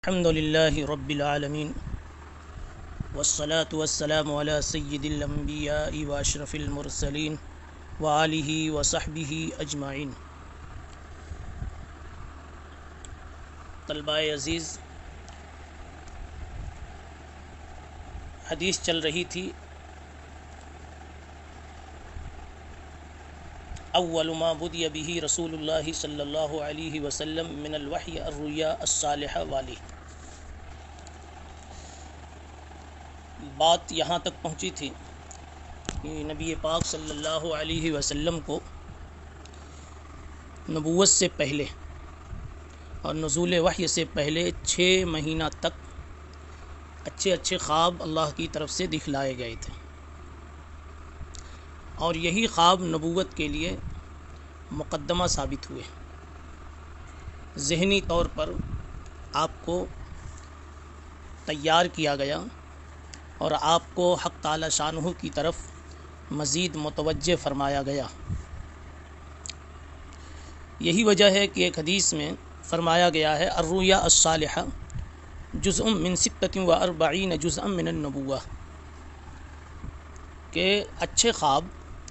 الحمد لله رب العالمين والصلاة والسلام على سيد الأنبياء وأشرف المرسلين وآله وصحبه أجمعين۔ طلباء عزیز، حدیث چل رہی تھی اول ما بدی به رسول اللہ صلی اللہ علیہ وسلم من الوحی الرؤیا الصالحہ والی۔ بات یہاں تک پہنچی تھی کہ نبی پاک صلی اللہ علیہ وسلم کو نبوت سے پہلے اور نزول وحی سے پہلے 6 مہینہ تک اچھے خواب اللہ کی طرف سے دکھلائے گئے تھے، اور یہی خواب نبوت کے لیے مقدمہ ثابت ہوئے۔ ذہنی طور پر آپ کو تیار کیا گیا اور آپ کو حق تعالی شانہ کی طرف مزید متوجہ فرمایا گیا۔ یہی وجہ ہے کہ ایک حدیث میں فرمایا گیا ہے الرؤیا الصالحہ جزء من 46 جزءا من النبوہ، کہ اچھے خواب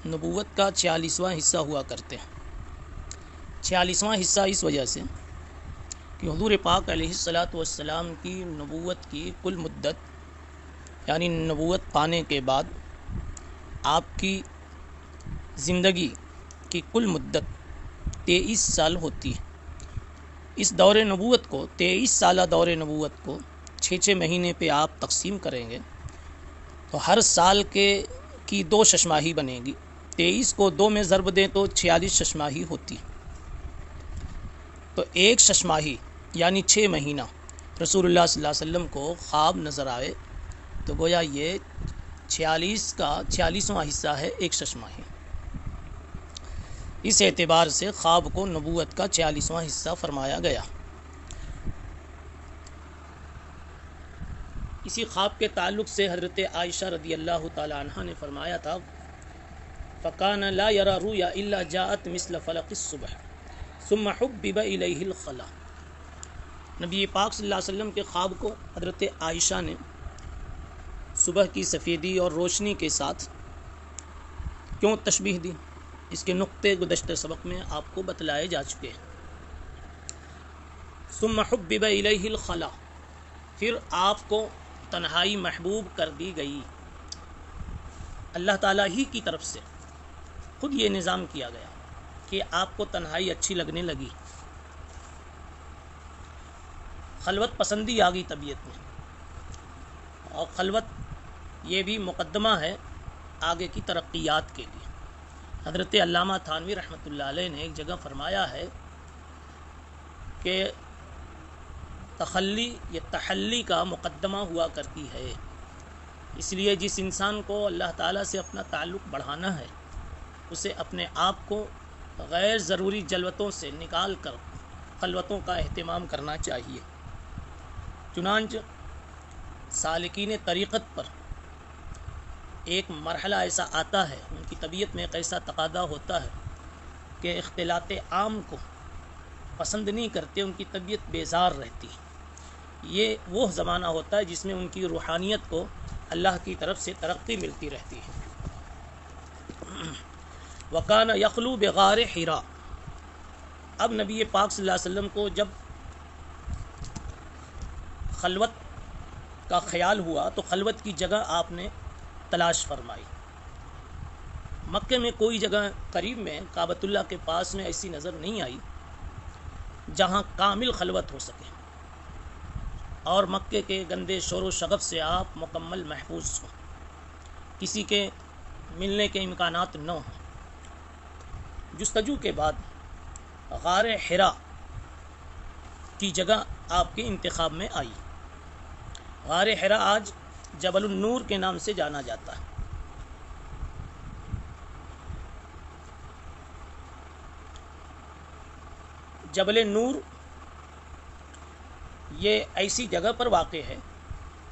نبوت کا 46واں حصہ ہوا کرتے ہیں۔ 46واں حصہ اس وجہ سے کہ حضور پاک علیہ الصلاۃ والسلام کی نبوت کی کل مدت، یعنی نبوت پانے کے بعد آپ کی زندگی کی کل مدت 23 سال ہوتی ہے۔ اس دور نبوت کو 23 سالہ دور نبوت کو 6 مہینے پہ آپ تقسیم کریں گے تو ہر سال کی 2 ششماہی بنے گی۔ 23 کو 2 میں ضرب دیں تو 46 ششماہی ہوتی۔ تو ایک ششماہی یعنی 6 مہینہ رسول اللہ صلی اللہ علیہ وسلم کو خواب نظر آئے تو گویا یہ 46 کا 46واں حصہ ہے ایک ششماہی۔ اس اعتبار سے خواب کو نبوت کا 46واں حصہ فرمایا گیا۔ اسی خواب کے تعلق سے حضرت عائشہ رضی اللہ تعالی عنہ نے فرمایا تھا فَكَانَ لَا يَرَى رُؤْيَا إِلَّا جَاءَتْ مِثْلَ فَلَقِ الصُّبْحِ ثُمَّ حُبِّبَ إِلَيْهِ الْخَلَا۔ نبی پاک صلی اللہ علیہ وسلم کے خواب کو حضرت عائشہ نے صبح کی سفیدی اور روشنی کے ساتھ کیوں تشبیہ دی، اس کے نقطے گزشتہ سبق میں آپ کو بتلائے جا چکے ہیں۔ ثم حبب الیہ الخلا، پھر آپ کو تنہائی محبوب کر دی گئی۔ اللہ تعالیٰ ہی کی طرف سے خود یہ نظام کیا گیا کہ آپ کو تنہائی اچھی لگنے لگی، خلوت پسندی آ گئی طبیعت میں۔ اور خلوت یہ بھی مقدمہ ہے آگے کی ترقیات کے لیے۔ حضرت علامہ تھانوی رحمۃ اللہ علیہ نے ایک جگہ فرمایا ہے کہ تخلی یا تحلی کا مقدمہ ہوا کرتی ہے، اس لیے جس انسان کو اللہ تعالیٰ سے اپنا تعلق بڑھانا ہے اسے اپنے آپ کو غیر ضروری جلوتوں سے نکال کر خلوتوں کا اہتمام کرنا چاہیے۔ چنانچہ سالکین طریقت پر ایک مرحلہ ایسا آتا ہے، ان کی طبیعت میں ایک ایسا تقاضا ہوتا ہے کہ اختلاط عام کو پسند نہیں کرتے، ان کی طبیعت بیزار رہتی ہے۔ یہ وہ زمانہ ہوتا ہے جس میں ان کی روحانیت کو اللہ کی طرف سے ترقی ملتی رہتی ہے۔ وَكَانَ يَخْلُو بِغَارِ حِرَا، اب نبی پاک صلی اللہ علیہ وسلم کو جب خلوت کا خیال ہوا تو خلوت کی جگہ آپ نے تلاش فرمائی۔ مکے میں کوئی جگہ قریب میں کعبۃ اللہ کے پاس میں ایسی نظر نہیں آئی جہاں کامل خلوت ہو سکے، اور مکے کے گندے شور و شغب سے آپ مکمل محفوظ ہوں، کسی کے ملنے کے امکانات نہ ہوں۔ جستجو کے بعد غار حرا کی جگہ آپ کے انتخاب میں آئی۔ غار حرا آج جبل النور کے نام سے جانا جاتا ہے۔ جبل نور یہ ایسی جگہ پر واقع ہے،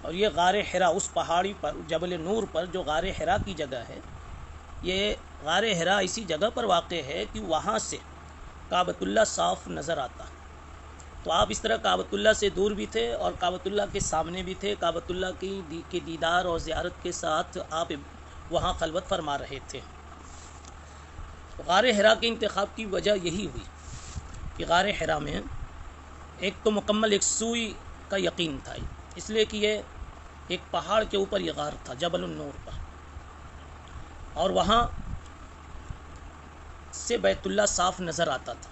اور یہ غار حرا اس پہاڑی پر جبل نور پر جو غار حرا کی جگہ ہے، یہ غار حرا اسی جگہ پر واقع ہے کہ وہاں سے کعبۃ اللہ صاف نظر آتا ہے۔ تو آپ اس طرح کعبۃ اللہ سے دور بھی تھے اور کعبۃ اللہ کے سامنے بھی تھے. کعبۃ اللہ کے دیدار اور زیارت کے ساتھ آپ وہاں خلوت فرما رہے تھے. غار حرا کے انتخاب کی وجہ یہی ہوئی کہ غار حرا میں ایک تو مکمل یکسوئی کا یقین تھا، اس لیے کہ یہ ایک پہاڑ کے اوپر یہ غار تھا جبل النور پر، اور وہاں سے بیت اللہ صاف نظر آتا تھا.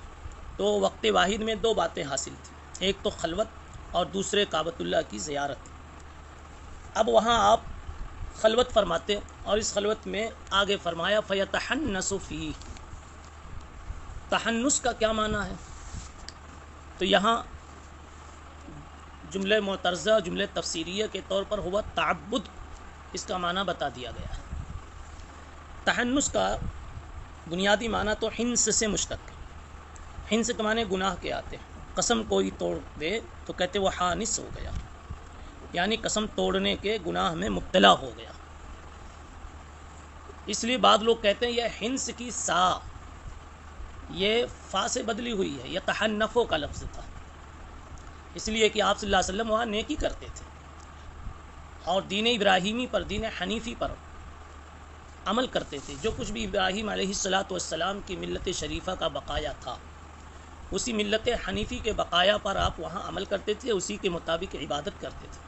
تو وقت واحد میں دو باتیں حاصل تھیں، ایک تو خلوت اور دوسرے کعبۃ اللہ کی زیارت. اب وہاں آپ خلوت فرماتے اور اس خلوت میں آگے فرمایا فَيَتَحَنَّسُ فِيهِ. تحنس کا کیا معنی ہے؟ تو یہاں جملہ معترضہ جملہ تفسیریہ کے طور پر ہوا تعبد، اس کا معنی بتا دیا گیا ہے. تحنس کا بنیادی معنی تو حنس سے مشتق ہے. حنس کے معنی گناہ کے آتے ہیں. قسم کوئی توڑ دے تو کہتے وہ حانس ہو گیا، یعنی قسم توڑنے کے گناہ میں مبتلا ہو گیا. اس لیے بعض لوگ کہتے ہیں یہ حنس کی سا یہ فا سے بدلی ہوئی ہے، یہ تحنفوں کا لفظ تھا، اس لیے کہ آپ صلی اللہ علیہ وسلم وہاں نیکی کرتے تھے اور دین ابراہیمی پر، دین حنیفی پر عمل کرتے تھے. جو کچھ بھی ابراہیم علیہ السلام کی ملت شریفہ کا بقایا تھا، اسی ملت حنیفی کے بقایا پر آپ وہاں عمل کرتے تھے، اسی کے مطابق عبادت کرتے تھے.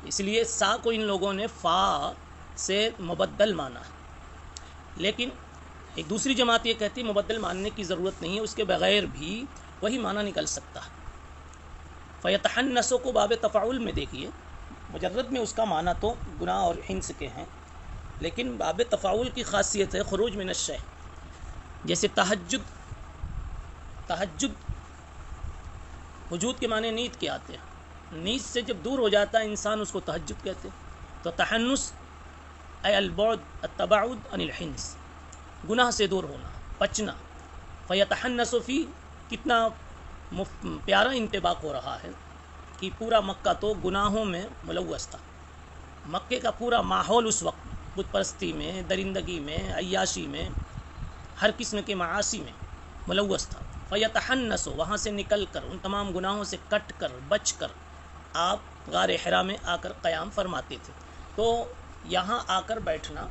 اس لیے سا کو ان لوگوں نے فا سے مبدل مانا ہے. لیکن ایک دوسری جماعت یہ کہتی ہے مبدل ماننے کی ضرورت نہیں ہے، اس کے بغیر بھی وہی معنی نکل سکتا ہے. فیتحنسو کو باب تفاعل میں دیکھیے، مجرد میں اس کا معنی تو گناہ اور حنس کے ہیں، لیکن باب تفاعل کی خاصیت ہے خروج من الشیء. جیسے تہجد وجود کے معنی نیند کے آتے ہیں، نیند سے جب دور ہو جاتا ہے انسان اس کو تہجد کہتے ہیں. تو تحنس اے البعد التباعد عن الحنس، گناہ سے دور ہونا، بچنا. فیتحنس فی، کتنا پیارا انطباق ہو رہا ہے کہ پورا مکہ تو گناہوں میں ملوث تھا. مکے کا پورا ماحول اس وقت بت پرستی میں، درندگی میں، عیاشی میں، ہر قسم کے معاصی میں ملوث تھا. فیتحنس، وہاں سے نکل کر، ان تمام گناہوں سے کٹ کر، بچ کر آپ غار حرا میں آ کر قیام فرماتے تھے. تو یہاں آ کر بیٹھنا،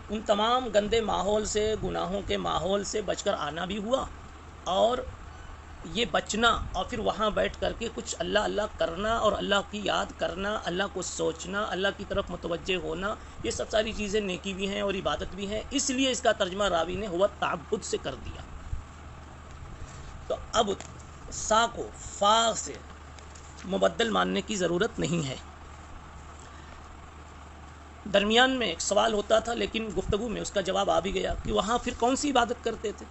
ان تمام گندے ماحول سے، گناہوں کے ماحول سے بچ کر آنا بھی ہوا، اور یہ بچنا اور پھر وہاں بیٹھ کر کے کچھ اللہ اللہ کرنا اور اللہ کی یاد کرنا، اللہ کو سوچنا، اللہ کی طرف متوجہ ہونا، یہ سب ساری چیزیں نیکی بھی ہیں اور عبادت بھی ہیں. اس لیے اس کا ترجمہ راوی نے ہوا تعبد سے کر دیا. تو اب سا کو فا سے مبدل ماننے کی ضرورت نہیں ہے. درمیان میں ایک سوال ہوتا تھا لیکن گفتگو میں اس کا جواب آ بھی گیا کہ وہاں پھر کون سی عبادت کرتے تھے.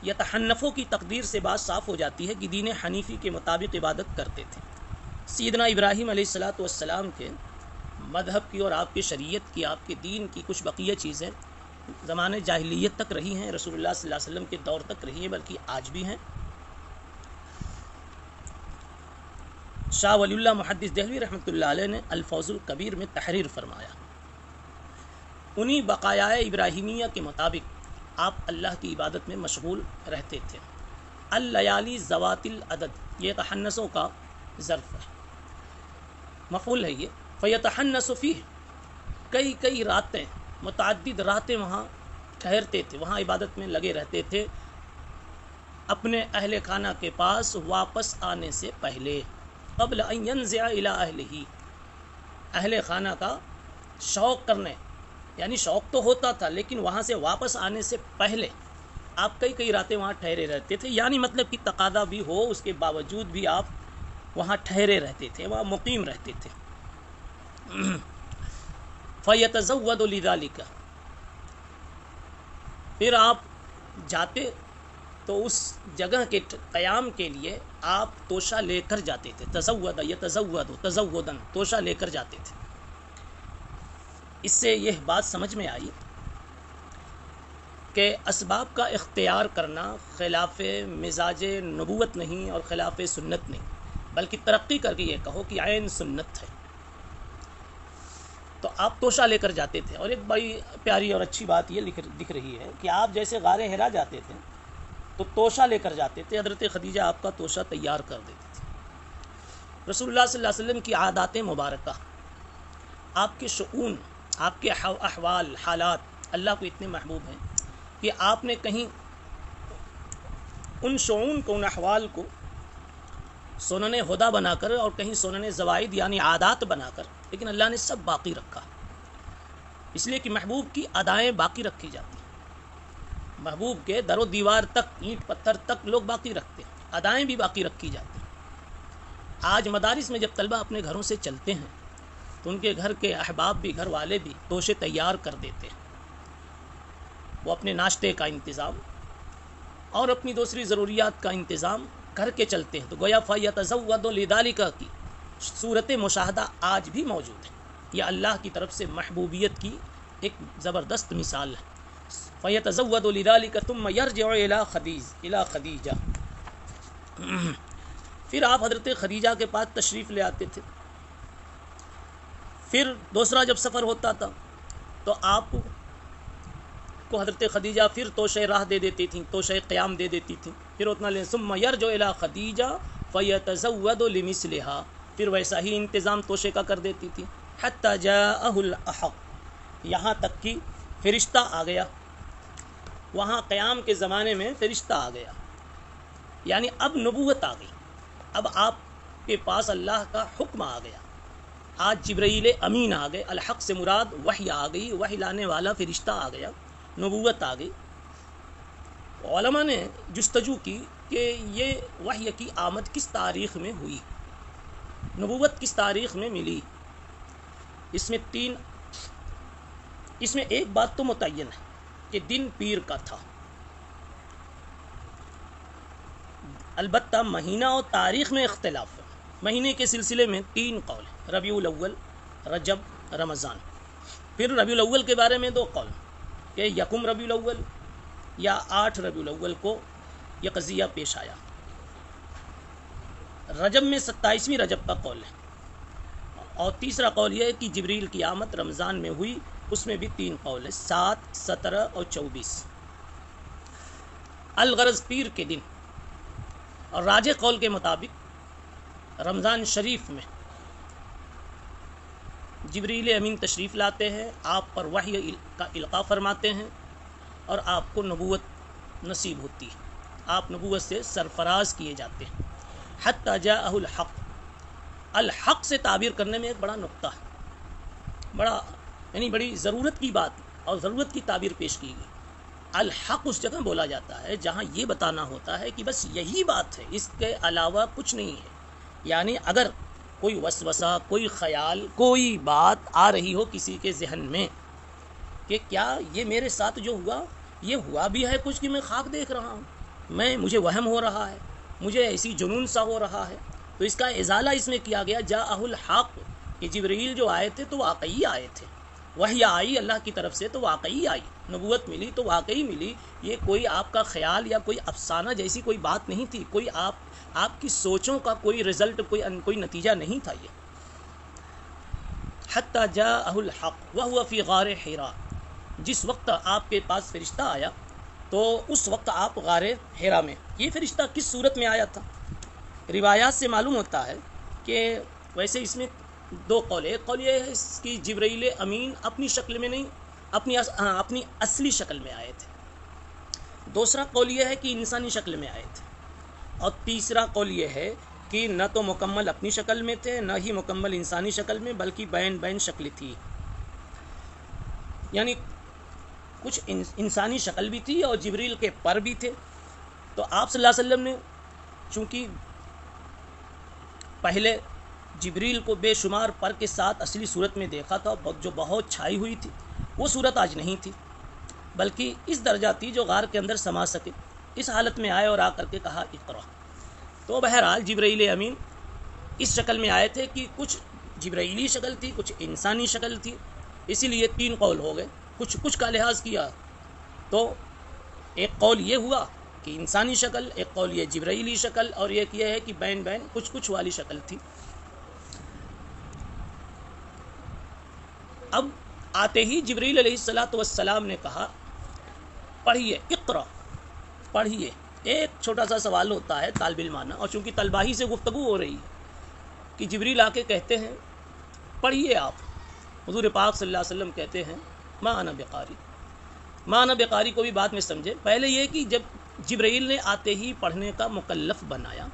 یا تحنفوں کی تقدیر سے بات صاف ہو جاتی ہے کہ دین حنیفی کے مطابق عبادت کرتے تھے. سیدنا ابراہیم علیہ السلام کے مذہب کی اور آپ کی شریعت کی، آپ کے دین کی کچھ بقیہ چیزیں زمانے جاہلیت تک رہی ہیں، رسول اللہ صلی اللہ علیہ وسلم کے دور تک رہی ہیں، بلکہ آج بھی ہیں. شاہ ولی اللہ محدث دہلوی رحمۃ اللہ علیہ نے الفوز الکبیر میں تحریر فرمایا، انہی بقایا ابراہیمیہ کے مطابق آپ اللہ کی عبادت میں مشغول رہتے تھے. اللیالی ذوات العدد، یہ تحنسوں کا ظرف ہے، مفعول ہے یہ. فیتحنس فیہ، کئی راتیں، متعدد راتیں وہاں ٹھہرتے تھے، وہاں عبادت میں لگے رہتے تھے اپنے اہل خانہ کے پاس واپس آنے سے پہلے. قبل ان ینزع الی اہلہ، اہل خانہ کا شوق کرنے، یعنی شوق تو ہوتا تھا لیکن وہاں سے واپس آنے سے پہلے آپ کئی راتیں وہاں ٹھہرے رہتے تھے. یعنی مطلب کہ تقاضا بھی ہو اس کے باوجود بھی آپ وہاں ٹھہرے رہتے تھے، وہاں مقیم رہتے تھے. فیتزود لذلک، پھر آپ جاتے تو اس جگہ کے قیام کے لیے آپ توشہ لے کر جاتے تھے. تزود یتزود تزودن، توشہ لے کر جاتے تھے. اس سے یہ بات سمجھ میں آئی کہ اسباب کا اختیار کرنا خلاف مزاج نبوت نہیں اور خلاف سنت نہیں، بلکہ ترقی کر کے یہ کہو کہ عین سنت ہے. تو آپ توشہ لے کر جاتے تھے. اور ایک بڑی پیاری اور اچھی بات یہ دکھ رہی ہے کہ آپ جیسے غار حرا جاتے تھے تو توشہ لے کر جاتے تھے، حضرت خدیجہ آپ کا توشہ تیار کر دیتی تھی۔ رسول اللہ صلی اللہ علیہ وسلم کی عادات مبارکہ، آپ کے شؤون، آپ کے احوال حالات اللہ کو اتنے محبوب ہیں کہ آپ نے کہیں ان شؤون کو، ان احوال کو سنن ہدیٰ بنا کر اور کہیں سنن زوائد یعنی عادات بنا کر، لیکن اللہ نے سب باقی رکھا، اس لیے کہ محبوب کی ادائیں باقی رکھی جاتی ہیں۔ محبوب کے در و دیوار تک، اینٹ پتھر تک لوگ باقی رکھتے ہیں، ادائیں بھی باقی رکھی جاتی ہیں۔ آج مدارس میں جب طلبہ اپنے گھروں سے چلتے ہیں تو ان کے گھر کے احباب بھی، گھر والے بھی توشے تیار کر دیتے ہیں۔ وہ اپنے ناشتے کا انتظام اور اپنی دوسری ضروریات کا انتظام کر کے چلتے ہیں، تو گویا فَيَتَزَوَّدُ لِذَلِكَ کی صورت مشاہدہ آج بھی موجود ہے۔ یہ اللہ کی طرف سے محبوبیت کی ایک زبردست مثال ہے۔ فَيَتَزَوَّدُ لِذَلِكَ ثُمَّ يَرْجِعُ إِلَى خَدِیجَہ۔ پھر آپ حضرت خدیجہ کے پاس تشریف لے آتے تھے۔ پھر دوسرا جب سفر ہوتا تھا تو آپ کو حضرت خدیجہ پھر توشہ راہ دے دیتی تھیں، توشہ قیام دے دیتی تھیں۔ پھر اتنا لے ثم یرجع الی خدیجہ فیتزود لمثلها، پھر ویسا ہی انتظام توشے کا کر دیتی تھی۔ حتی جاءہ الاحق، یہاں تک کہ فرشتہ آ گیا۔ وہاں قیام کے زمانے میں فرشتہ آ گیا، یعنی اب نبوت آ گئی، اب آپ کے پاس اللہ کا حکم آ گیا۔ آج جبرائیل امین آ گئے، الحق سے مراد وحی آ گئی، وحی لانے والا فرشتہ آ گیا، نبوت آ گئی۔ علماء نے جستجو کی کہ یہ وحی کی آمد کس تاریخ میں ہوئی، نبوت کس تاریخ میں ملی۔ اس میں ایک بات تو متعین ہے کہ دن پیر کا تھا، البتہ مہینہ اور تاریخ میں اختلاف ہے۔ مہینے کے سلسلے میں 3 قول ہیں، ربیع الاول، رجب، رمضان۔ پھر ربیع الاول کے بارے میں 2 قول کہ یکم ربیع الاول یا 8 ربیع الاول کو یہ قضیہ پیش آیا۔ رجب میں 27ویں رجب کا قول ہے، اور تیسرا قول یہ ہے کہ جبریل کی آمد رمضان میں ہوئی، اس میں بھی 3 قول ہے، 7، 17 اور 24۔ الغرض پیر کے دن، اور راجح قول کے مطابق رمضان شریف میں جبریل امین تشریف لاتے ہیں، آپ پر وحی کا القاء فرماتے ہیں اور آپ کو نبوت نصیب ہوتی ہے، آپ نبوت سے سرفراز کیے جاتے ہیں۔ حتی جاءہ الحق، الحق سے تعبیر کرنے میں ایک بڑا نقطہ ہے، بڑی ضرورت کی بات اور ضرورت کی تعبیر پیش کی گئی۔ الحق اس جگہ بولا جاتا ہے جہاں یہ بتانا ہوتا ہے کہ بس یہی بات ہے، اس کے علاوہ کچھ نہیں ہے۔ یعنی اگر کوئی وسوسہ، کوئی خیال، کوئی بات آ رہی ہو کسی کے ذہن میں کہ کیا یہ میرے ساتھ جو ہوا یہ ہوا بھی ہے کچھ، کہ میں خواب دیکھ رہا ہوں، مجھے وہم ہو رہا ہے، مجھے ایسی جنون سا ہو رہا ہے، تو اس کا ازالہ اس میں کیا گیا جاءہ الحق، کہ جبرائیل جو آئے تھے تو واقعی آئے تھے، وحی آئی اللہ کی طرف سے تو واقعی آئی، نبوت ملی تو واقعی ملی، یہ کوئی آپ کا خیال یا کوئی افسانہ جیسی کوئی بات نہیں تھی، کوئی آپ کی سوچوں کا کوئی رزلٹ، کوئی نتیجہ نہیں تھا یہ۔ حتی جاءہ الحق وہو فی غار حراء، جس وقت آپ کے پاس فرشتہ آیا تو اس وقت آپ غار حراء میں، یہ فرشتہ کس صورت میں آیا تھا؟ روایات سے معلوم ہوتا ہے کہ ویسے اس میں 2 قول ہے، ایک قول یہ ہے کہ جبرائیل امین اپنی شکل میں نہیں، اپنی اصلی شکل میں آئے تھے، دوسرا قول یہ ہے کہ انسانی شکل میں آئے تھے، اور تیسرا قول یہ ہے کہ نہ تو مکمل اپنی شکل میں تھے، نہ ہی مکمل انسانی شکل میں، بلکہ بین شکل تھی، یعنی کچھ انسانی شکل بھی تھی اور جبریل کے پر بھی تھے۔ تو آپ صلی اللہ علیہ وسلم نے چونکہ پہلے جبریل کو بے شمار پر کے ساتھ اصلی صورت میں دیکھا تھا، جو بہت چھائی ہوئی تھی، وہ صورت آج نہیں تھی، بلکہ اس درجہ تھی جو غار کے اندر سما سکے۔ اس حالت میں آئے اور آ کر کے کہا اقرا، تو بہرحال جبرائیل امین اس شکل میں آئے تھے کہ کچھ جبرائیلی شکل تھی، کچھ انسانی شکل تھی، اسی لیے 3 قول ہو گئے۔ کچھ کا لحاظ کیا تو ایک قول یہ ہوا کہ انسانی شکل، ایک قول یہ جبرائیلی شکل، اور ایک یہ ہے کہ بین کچھ والی شکل تھی۔ اب آتے ہی جبریل علیہ الصلوۃ والسلام نے کہا پڑھیے، اقرا، پڑھیے، ایک چھوٹا سا سوال ہوتا ہے طالب علمانہ، اور چونکہ طلبہ ہی سے گفتگو ہو رہی ہے کہ جبریل آ کے کہتے ہیں پڑھیے آپ، حضور پاک صلی اللہ علیہ وسلم کہتے ہیں ما انا بقاری، ما انا بقاری کو بھی بعد میں سمجھے. پہلے یہ کہ جب جبرائیل نے آتے ہی پڑھنے کا مکلف بنایا،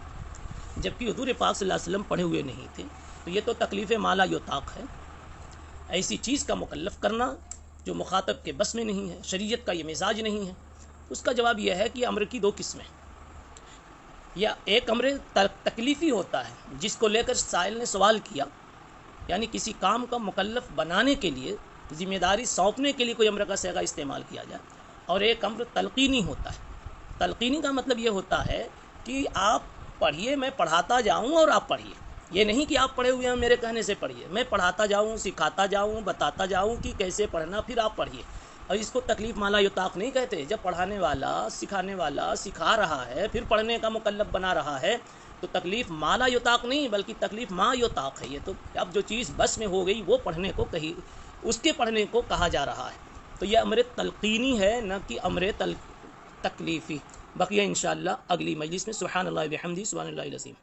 جبکہ حضور پاک صلی اللہ علیہ وسلم پڑھے ہوئے نہیں تھے، تو یہ تو تکلیف مالا یطاق ہے. ایسی چیز کا مکلف کرنا جو مخاطب کے بس میں نہیں ہے، شریعت کا یہ مزاج نہیں ہے. اس کا جواب یہ ہے کہ امر کی دو قسمیں، یا ایک امر تکلیفی ہوتا ہے جس کو لے کر سائل نے سوال کیا، یعنی کسی کام کا مکلف بنانے کے لیے، ذمہ داری سونپنے کے لیے کوئی امر کا صیغہ استعمال کیا جائے، اور ایک امر تلقینی ہوتا ہے. تلقینی کا مطلب یہ ہوتا ہے کہ آپ پڑھیے، میں پڑھاتا جاؤں اور آپ پڑھیے. یہ نہیں کہ آپ پڑھے ہوئے ہیں میرے کہنے سے پڑھیے، میں پڑھاتا جاؤں، سکھاتا جاؤں، بتاتا جاؤں کہ کیسے پڑھنا، پھر آپ پڑھیے. اور اس کو تکلیف مالا یطاق نہیں کہتے. جب پڑھانے والا، سکھانے والا سکھا رہا ہے، پھر پڑھنے کا مکلف بنا رہا ہے، تو تکلیف مالا یطاق نہیں بلکہ تکلیف ما یطاق ہے. یہ تو اب جو چیز بس میں ہو گئی وہ پڑھنے کو کہی، اس کے پڑھنے کو کہا جا رہا ہے. تو یہ امر تلقینی ہے، نہ کہ امر تکلیفی. بقیہ انشاءاللہ اگلی مجلس میں. سبحان اللہ بحمدہ، سبحان اللہ العظیم.